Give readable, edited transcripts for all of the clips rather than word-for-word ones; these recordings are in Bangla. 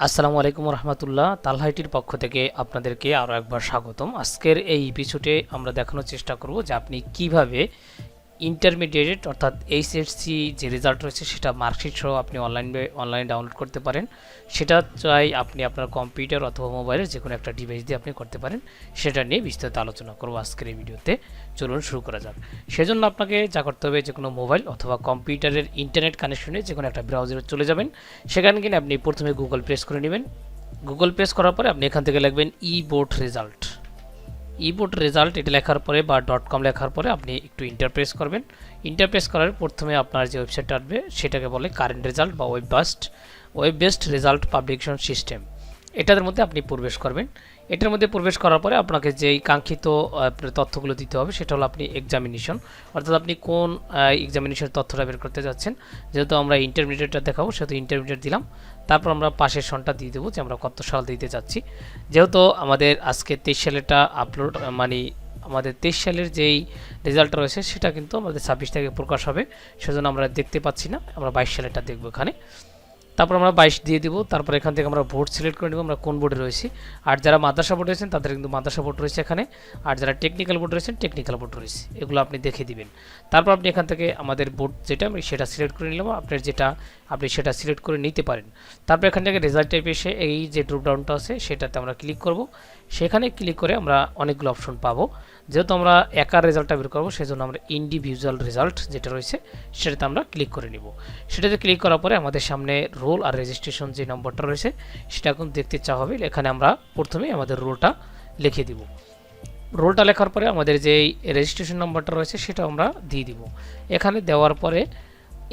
আসসালামু আলাইকুম রহমতুল্লাহ। তালহা আইটির পক্ষ থেকে আপনাদেরকে আরও একবার স্বাগতম। আজকের এই এপিসোডে আমরা দেখানোর চেষ্টা করব যে আপনি কিভাবে ইন্টারমিডিয়েট অর্থাৎ এইচএসসি যে রেজাল্ট রয়েছে সেটা মার্কশিট সহ আপনি অনলাইনে ডাউনলোড করতে পারেন। সেটা চাই আপনি আপনার কম্পিউটার অথবা মোবাইলের যে কোনো একটা ডিভাইস দিয়ে আপনি করতে পারেন। সেটা নিয়ে বিস্তারিত আলোচনা করব আজকের এই ভিডিওতে। চলুন শুরু করা যাক। সেজন্য আপনাকে যা করতে হবে, যে কোনো মোবাইল অথবা কম্পিউটারের ইন্টারনেট কানেকশনে যে কোনো একটা ব্রাউজারে চলে যাবেন। সেখানে গিয়ে আপনি প্রথমে গুগল প্রেস করে নেবেন। গুগল প্রেস করার পরে আপনি এখান থেকে লিখবেন বোর্ড রেজাল্ট এটা লেখার পরে বা .com লেখার পরে আপনি একটু ইন্টারপ্রেস করবেন। ইন্টারপ্রেস করার প্রথমে আপনার যে ওয়েবসাইটটা আসবে সেটাকে বলে কারেন্ট রেজাল্ট বা web based result publication system. এটার মধ্যে আপনি প্রবেশ করবেন। এটার মধ্যে প্রবেশ করার পরে আপনাকে যেই কাঙ্ক্ষিত তথ্যগুলো দিতে হবে সেটা হলো আপনি এক্সামিনেশন, অর্থাৎ আপনি কোন এক্সামিনেশনের তথ্যটা বের করতে যাচ্ছেন। যেহেতু আমরা ইন্টারমিডিয়েটটা দেখাবো সেহেতু ইন্টারমিডিয়েট দিলাম। তারপর আমরা পাশের সনটা দিয়ে দেবো যে আমরা কত সাল দিতে যাচ্ছি। যেহেতু আমাদের আজকে 23 সালেরটা আপলোড আমাদের 23 সালের যেই রেজাল্টটা রয়েছে সেটা কিন্তু আমাদের 26 তারিখে প্রকাশ হবে, সেজন্য আমরা দেখতে পাচ্ছি না। আমরা 22 সালেরটা দেখবো এখানে। তারপর আমরা 22 দিয়ে দিব। তারপর এখান থেকে আমরা বোর্ড সিলেক্ট করে নেব আমরা কোন বোর্ডে রয়েছি। আর যারা মাদ্রাসা বোর্ড রয়েছেন তাদের কিন্তু মাদ্রাসা বোর্ড রয়েছে এখানে, আর যারা টেকনিক্যাল বোর্ড রয়েছেন টেকনিক্যাল বোর্ড রয়েছে, এগুলো আপনি দেখে দিবেন। তারপর আপনি এখান থেকে আমাদের বোর্ড যেটা আমি সেটা সিলেক্ট করে নিলাম। আপনার যেটা আপনি সেটা সিলেক্ট করে নিতে পারেন। তারপর এখান থেকে রেজাল্ট টাইপে এসে এই যে ড্রপ ডাউনটা আছে সেটাতে আমরা ক্লিক করব। সেখানে ক্লিক করে আমরা অনেকগুলো অপশন পাবো। যেহেতু আমরা একার রেজাল্টটা বের করবো সেজন্য আমরা ইন্ডিভিজুয়াল রেজাল্ট যেটা রয়েছে সেটাতে আমরা ক্লিক করে নিব। সেটাতে ক্লিক করার পরে আমাদের সামনে রোল আর রেজিস্ট্রেশন যে নম্বরটা রয়েছে সেটা এখন দেখতে চাওয়া হবে। এখানে আমরা প্রথমে আমাদের রোলটা লিখে দিব। রোলটা লেখার পরে আমাদের যে রেজিস্ট্রেশন নম্বরটা রয়েছে সেটা আমরা দিয়ে দিব। এখানে দেওয়ার পরে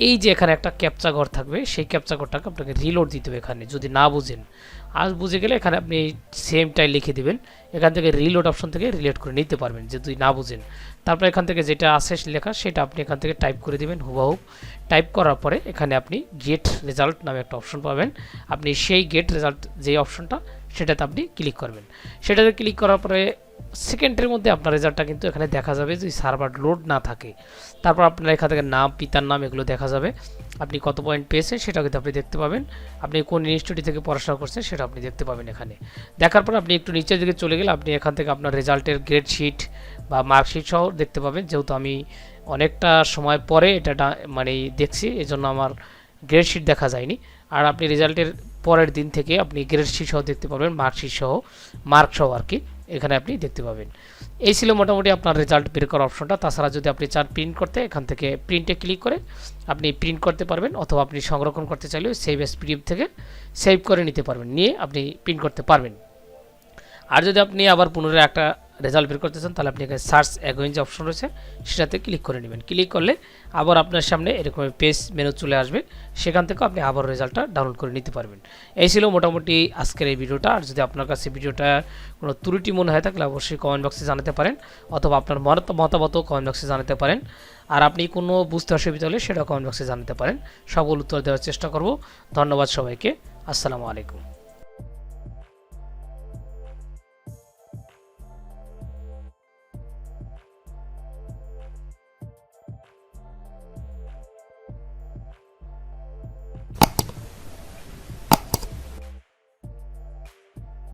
এই যে এখানে একটা ক্যাপচা ঘর থাকবে, সেই ক্যাপচা ঘরটাকে আপনাকে রিলোড দিতে হবে। এখানে যদি না বুঝেন, আজ বুঝে গেলে এখানে আপনি সেমটাই লিখে দিবেন। এখান থেকে রিলোড অপশন থেকে রিলেট করে নিতে পারবেন যদি না বুঝেন। তারপর এখান থেকে যেটা আছে লেখা সেটা আপনি এখান থেকে টাইপ করে দিবেন হুবহু। টাইপ করার পরে এখানে আপনি গেট রেজাল্ট নামে একটা অপশন পাবেন। আপনি সেই গেট রেজাল্ট যে অপশনটা সেটাতে আপনি ক্লিক করবেন। সেটাতে ক্লিক করার পরে সেকেন্ডের মধ্যে আপনার রেজাল্টটা কিন্তু এখানে দেখা যাবে যদি সার্ভার লোড না থাকে। তারপর আপনার এখান থেকে নাম, পিতার নাম এগুলো দেখা যাবে। আপনি কত পয়েন্ট পেয়েছেন সেটাও কিন্তু আপনি দেখতে পাবেন। আপনি কোন ইনস্টিটিউট থেকে পড়াশোনা করছেন সেটা আপনি দেখতে পাবেন এখানে। দেখার পর আপনি একটু নিচের দিকে চলে গেলে আপনি এখান থেকে আপনার রেজাল্টের গ্রেড শিট বা মার্কশিট সহ দেখতে পাবেন। যেহেতু আমি অনেকটা সময় পরে এটা দেখছি, এজন্য আমার গ্রেড শিট দেখা যায়নি। আর আপনি রেজাল্টের পরের দিন থেকে আপনি গ্রেড শিট সহ দেখতে পাবেন, মার্কশিট সহ মার্ক সহ আর কি, এখানে আপনি দেখতে পাবেন। এই ছিল মোটামুটি আপনার রেজাল্ট বের করার অপশনটা। তাছাড়া যদি আপনি চান প্রিন্ট করতে, এখান থেকে প্রিন্টে ক্লিক করে আপনি প্রিন্ট করতে পারবেন, অথবা আপনি সংরক্ষণ করতে চাইলে সেভ এস পিডিএফ থেকে সেভ করে নিতে পারবেন, নিয়ে আপনি প্রিন্ট করতে পারবেন। আর যদি আপনি আবার পুনরায় একটা রেজাল্ট বের করতে চান তাহলে আপনি এখানে সার্চ অ্যাগেইন যে অপশন রয়েছে সেটাতে ক্লিক করে নেবেন। ক্লিক করলে আবার আপনার সামনে এরকম পেজ মেনু চলে আসবে, সেখান থেকে আপনি আবার রেজাল্টটা ডাউনলোড করে নিতে পারবেন। এই ছিল মোটামুটি আজকের এই ভিডিওটা। আর যদি আপনার কাছে ভিডিওটা কোনো ত্রুটি মনে হয় থাকলে অবশ্যই কমেন্ট বক্সে জানাতে পারেন, অথবা আপনার মতামতও কমেন্ট বক্সে জানাতে পারেন। আর আপনি কোনো বুঝতে অসুবিধা হলে সেটাও কমেন্ট বক্সে জানাতে পারেন। সবগুলো উত্তর দেওয়ার চেষ্টা করব। ধন্যবাদ সবাইকে। আসসালামু আলাইকুম।